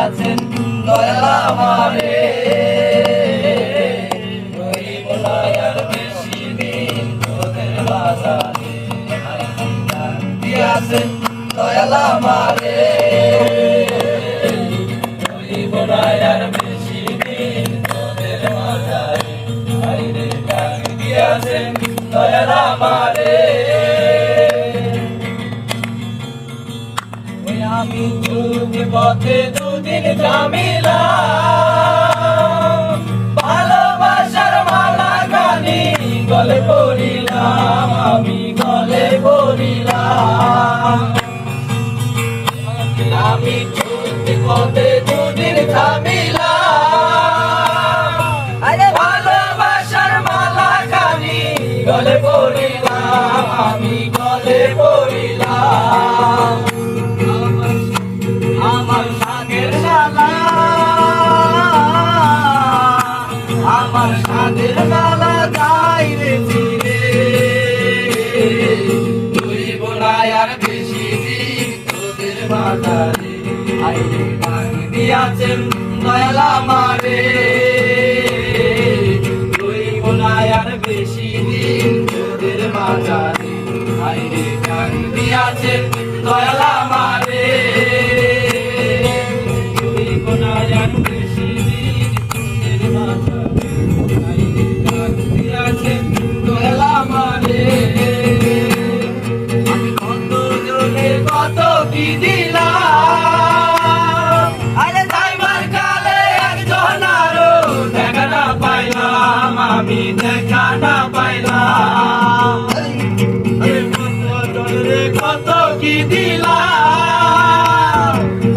দিয়াছেন দয়াল আমারে রইব না আর বেশি দিন তোদের মাঝারে দিয়াছেন দয়াল আমারে রইব না আর বেশি দিন তোদের মাঝারে আইরে গান দিয়াছেন দয়াল আমারে আমি চলতে পথে দুদিন থামিলাম ভালোবাসার মালা গানি গলে পড়িলাম আমি গলে পড়িলাম আমি চলতে পথে দুদিন থামিলাম ভালোবাসার মালা গানি গলে পড়িলাম আমি গলে পড়িলাম আমার সাদের মালা আমার সাদের মালা গাইরে চিরে তুই বোনায় আর বেশি দিন তোদের মাঝারে আইরে গান দিয়াছেন দয়াল আমারে তুই বোনায় আর বেশি দিন তোদের মাঝারে আইরে গান দিয়াছেন দয়াল আমারে কত কি দিলাম আরে যাইবার কালে একজন আরো দেখা না পাইলাম আমি দেখা না পাইলাম কত কি দিলাম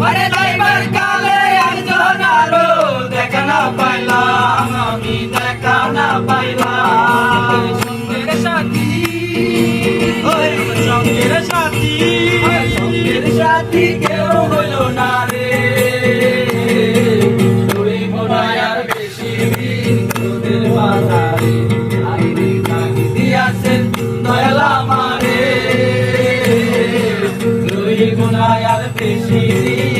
আরে যাইবার কালে একজন আরো দেখা না পাইলাম আমি দেখা না পাইলাম সঙ্গের সাথী সঙ্গের সাথী সঙ্গের সাথী কেউ হলো না রে তুই বোনায় আর বেশি দিন তোদের মাঝারে আইরে গান দিয়াছেন দয়াল আমারে তুই বোনায় আর বেশি দিন